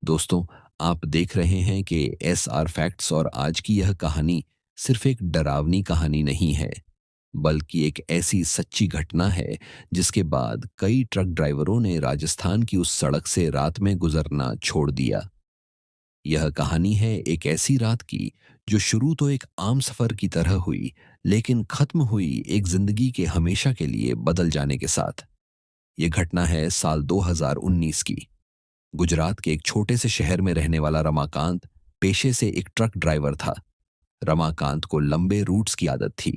दोस्तों, आप देख रहे हैं कि एस आर फैक्ट्स और आज की यह कहानी सिर्फ एक डरावनी कहानी नहीं है, बल्कि एक ऐसी सच्ची घटना है जिसके बाद कई ट्रक ड्राइवरों ने राजस्थान की उस सड़क से रात में गुजरना छोड़ दिया। यह कहानी है एक ऐसी रात की जो शुरू तो एक आम सफर की तरह हुई, लेकिन खत्म हुई एक जिंदगी के हमेशा के लिए बदल जाने के साथ। यह घटना है साल 2019 की। गुजरात के एक छोटे से शहर में रहने वाला रमाकांत पेशे से एक ट्रक ड्राइवर था। रमाकांत को लंबे रूट्स की आदत थी,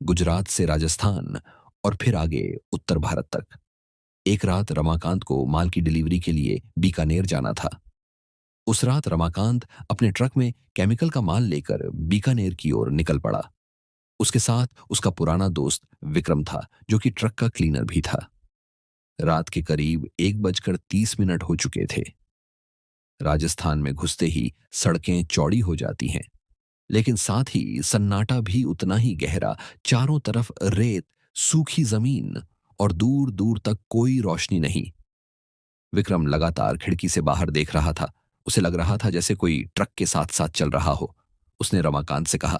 गुजरात से राजस्थान और फिर आगे उत्तर भारत तक। एक रात रमाकांत को माल की डिलीवरी के लिए बीकानेर जाना था। उस रात रमाकांत अपने ट्रक में केमिकल का माल लेकर बीकानेर की ओर निकल पड़ा। उसके साथ उसका पुराना दोस्त विक्रम था, जो कि ट्रक का क्लीनर भी था। रात के करीब 1:30 हो चुके थे। राजस्थान में घुसते ही सड़कें चौड़ी हो जाती हैं, लेकिन साथ ही सन्नाटा भी उतना ही गहरा। चारों तरफ रेत, सूखी जमीन और दूर दूर तक कोई रोशनी नहीं। विक्रम लगातार खिड़की से बाहर देख रहा था। उसे लग रहा था जैसे कोई ट्रक के साथ साथ चल रहा हो। उसने रमाकांत से कहा,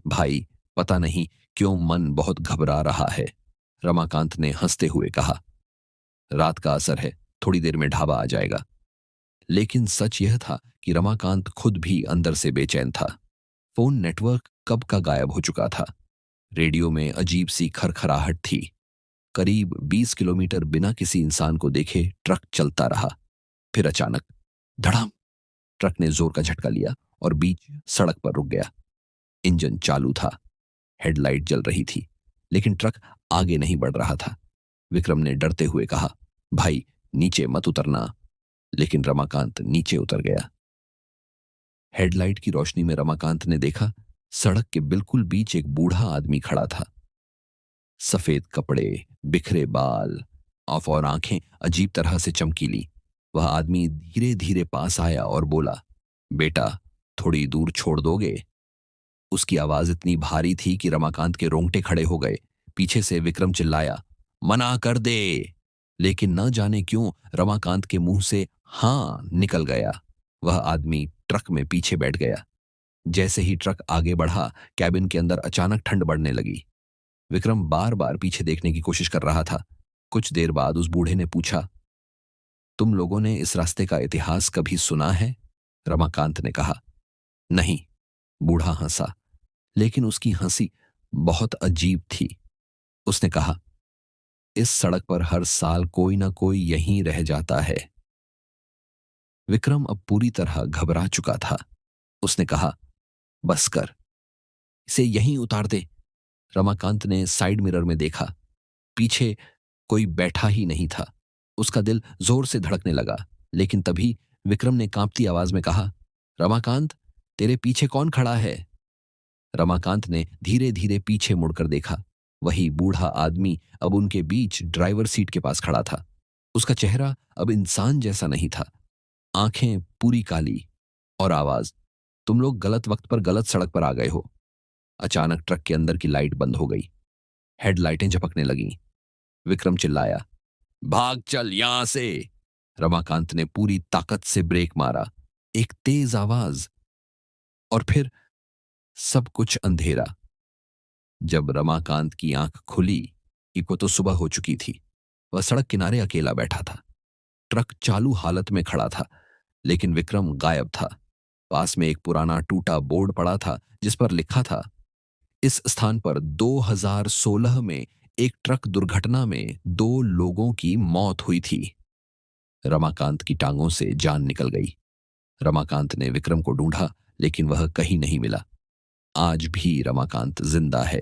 भाई, पता नहीं क्यों मन बहुत घबरा रहा है। रमाकांत ने हंसते हुए कहा, रात का असर है, थोड़ी देर में ढाबा आ जाएगा। लेकिन सच यह था कि रमाकांत खुद भी अंदर से बेचैन था। फोन नेटवर्क कब का गायब हो चुका था। रेडियो में अजीब सी खरखराहट थी। करीब 20 किलोमीटर बिना किसी इंसान को देखे ट्रक चलता रहा। फिर अचानक धड़ाम, ट्रक ने जोर का झटका लिया और बीच सड़क पर रुक गया। इंजन चालू था, हेडलाइट जल रही थी, लेकिन ट्रक आगे नहीं बढ़ रहा था। विक्रम ने डरते हुए कहा, भाई, नीचे मत उतरना। लेकिन रमाकांत नीचे उतर गया। हेडलाइट की रोशनी में रमाकांत ने देखा, सड़क के बिल्कुल बीच एक बूढ़ा आदमी खड़ा था। सफेद कपड़े, बिखरे बाल और आंखें अजीब तरह से चमकीली। वह आदमी धीरे धीरे पास आया और बोला, बेटा, थोड़ी दूर छोड़ दोगे? उसकी आवाज इतनी भारी थी कि रमाकांत के रोंगटे खड़े हो गए। पीछे से विक्रम चिल्लाया, मना कर दे। लेकिन न जाने क्यों रमाकांत के मुंह से हां निकल गया। वह आदमी ट्रक में पीछे बैठ गया। जैसे ही ट्रक आगे बढ़ा, कैबिन के अंदर अचानक ठंड बढ़ने लगी। विक्रम बार बार पीछे देखने की कोशिश कर रहा था। कुछ देर बाद उस बूढ़े ने पूछा, तुम लोगों ने इस रास्ते का इतिहास कभी सुना है? रमाकांत ने कहा, नहीं। बूढ़ा हंसा, लेकिन उसकी हंसी बहुत अजीब थी। उसने कहा, इस सड़क पर हर साल कोई ना कोई यहीं रह जाता है। विक्रम अब पूरी तरह घबरा चुका था। उसने कहा, बस कर, इसे यहीं उतार दे। रमाकांत ने साइड मिरर में देखा। पीछे कोई बैठा ही नहीं था। उसका दिल जोर से धड़कने लगा। लेकिन तभी विक्रम ने कांपती आवाज में कहा, रमाकांत, तेरे पीछे कौन खड़ा है? रमाकांत ने धीरे धीरे पीछे मुड़कर देखा। वही बूढ़ा आदमी अब उनके बीच ड्राइवर सीट के पास खड़ा था। उसका चेहरा अब इंसान जैसा नहीं था। आंखें पूरी काली और आवाज, तुम लोग गलत वक्त पर गलत सड़क पर आ गए हो। अचानक ट्रक के अंदर की लाइट बंद हो गई। हेडलाइटें झपकने लगीं। विक्रम चिल्लाया, भाग चल यहां से। रमाकांत ने पूरी ताकत से ब्रेक मारा। एक तेज आवाज और फिर सब कुछ अंधेरा। जब रमाकांत की आंख खुली, को तो सुबह हो चुकी थी। वह सड़क किनारे अकेला बैठा था। ट्रक चालू हालत में खड़ा था, लेकिन विक्रम गायब था। पास में एक पुराना टूटा बोर्ड पड़ा था जिस पर लिखा था, इस स्थान पर 2016 में एक ट्रक दुर्घटना में 2 लोगों की मौत हुई थी। रमाकांत की टांगों से जान निकल गई। रमाकांत ने विक्रम को ढूंढा, लेकिन वह कहीं नहीं मिला। आज भी रमाकांत जिंदा है,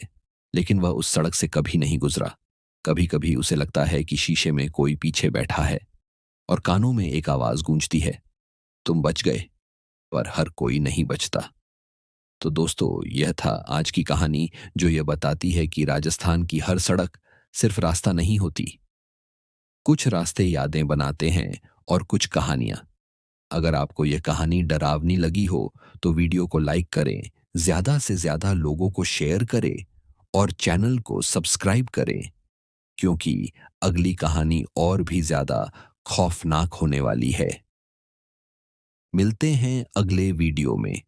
लेकिन वह उस सड़क से कभी नहीं गुजरा। कभी कभी उसे लगता है कि शीशे में कोई पीछे बैठा है और कानों में एक आवाज गूंजती है, तुम बच गए, पर हर कोई नहीं बचता। तो दोस्तों, यह था आज की कहानी, जो यह बताती है कि राजस्थान की हर सड़क सिर्फ रास्ता नहीं होती। कुछ रास्ते यादें बनाते हैं और कुछ कहानियां। अगर आपको यह कहानी डरावनी लगी हो तो वीडियो को लाइक करें, ज्यादा से ज्यादा लोगों को शेयर करें और चैनल को सब्सक्राइब करें, क्योंकि अगली कहानी और भी ज्यादा खौफनाक होने वाली है। मिलते हैं अगले वीडियो में।